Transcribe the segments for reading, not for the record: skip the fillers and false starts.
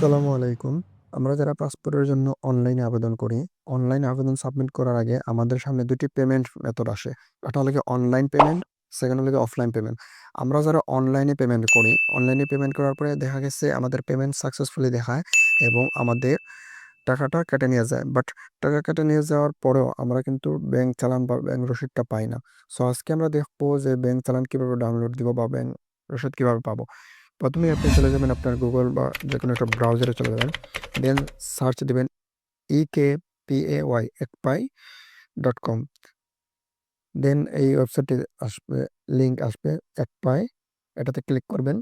আসসালামু আলাইকুম। আমরা যারা পাসপোর্টের জন্য অনলাইনে আবেদন করি, অনলাইনে আবেদন সাবমিট করার আগে আমাদের সামনে ২ টি পেমেন্ট মেথড আসে। একটা হলো গিয়ে অনলাইন পেমেন্ট, সেকেন্ড হলো গিয়ে অফলাইন পেমেন্ট। আমরা যারা অনলাইনে পেমেন্ট করি, অনলাইনে পেমেন্ট করার পরে দেখা গেছে আমাদের পেমেন্ট সাকসেসফুলি দেখায় এবং আমাদের টাকাটা কেটে নিয়ে যায়। বাট টাকা কেটে নিয়ে যাওয়ার পরেও আমরা কিন্তু ব্যাংক চালান বা ব্যাংক রসিদটা পাই না। সো আজকে আমরা দেখবো যে ব্যাংক চালান কিভাবে ডাউনলোড দিব বা ব্যাংক রসিদ কিভাবে পাবো। ১ম এই আপনি চলে যাবেন আপনার Google বা যেকোনো একটা ব্রাউজারে চলে যাবেন। দেন সার্চ দিবেন ekpay.com। দেন এই ওয়েবসাইটে আসবে, লিঙ্ক আসবে একপাই। এটাতে ক্লিক করবেন।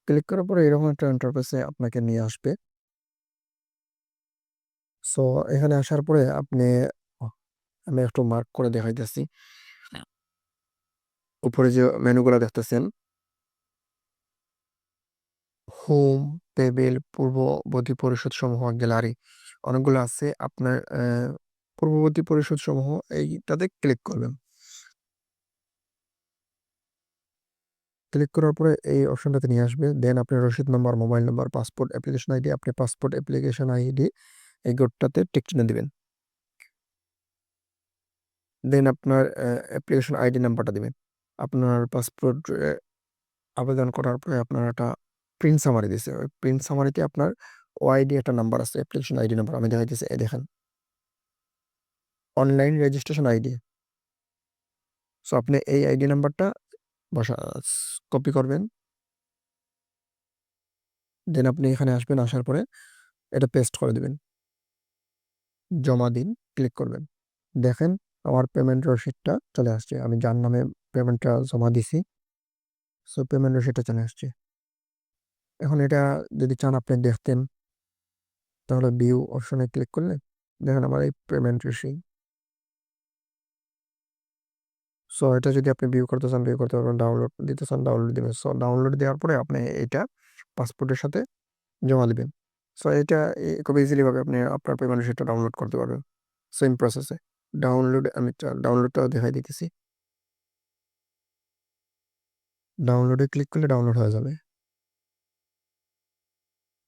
ক্লিক করার পরে এরকম একটা ইন্টারফেসে আপনাকে নিয়ে আসবে। সো এখানে আসার পরে আপনি আমি একটু মার্ক করে দেখাইতেছি। উপরে যে মেনুগুলা দেখতেছেন, হোম, টেবিল, পূর্ববর্তী পরিশোধসমূহ, গ্যালারি অনেকগুলো আছে। আপনার পূর্ববর্তী পরিশোধসমূহ এইটাতে ক্লিক করবেন। ক্লিক করার পরে এই অপশনটাতে নিয়ে আসবে। দেন আপনার রসিদ number, mobile number, passport application ID, আপনি পাসপোর্ট অ্যাপ্লিকেশন আইডি এই কোডটাতে টিক চিহ্ন দিবেন। দেন আপনার অ্যাপ্লিকেশন আইডি নাম্বারটা দিবেন। আপনার পাসপোর্ট আবেদন করার পরে আপনার একটা প্রিন্ট সামারি দিছে। ওই প্রিন্ট সামারিতে আপনার ওআইডি একটা নাম্বার আছে, অ্যাপ্লিকেশন আইডি নাম্বার। আমি দেখাইতেছি, এই দেখেন। Online registration ID. সো আপনি এই আইডি নাম্বারটা বসা কপি করবেন। দেন আপনি এখানে আসবেন, আসার পরে এটা পেস্ট করে দিবেন। জমা দিন, ক্লিক করবেন। দেখেন আমার পেমেন্ট রসিদটা চলে আসছে। আমি যার নামে পেমেন্টটা জমা দিছি, সো পেমেন্ট রসিদটা চলে আসছে। এখন এটা যদি চান আপনি দেখতেন, তাহলে ভিউ অপশনে ক্লিক করলে দেখেন আমার এই পেমেন্ট রসিদ। সো এটা যদি আপনি ভিউ করতে চান ভিউ করতে পারবেন, ডাউনলোড দিতে চান ডাউনলোড দিবেন। সো ডাউনলোড দেওয়ার পরে আপনি এটা পাসপোর্টের সাথে জমা দিবেন। সো এটা খুব ইজিলি ভাবে আপনি আপনার পেমেন্ট রসিদটা ডাউনলোড করতে পারবেন সেম প্রসেসে। ডাউনলোড আমি ডাউনলোডটাও দেখাই দিতেছি। ডাউনলোডে ক্লিক করলে ডাউনলোড হয়ে যাবে।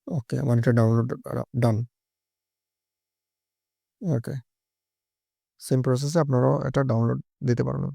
ওকে, আমার এটা ডাউনলোড ডান। ওকে, সেম প্রসেসে আপনারাও এটা ডাউনলোড দিতে পারবেন।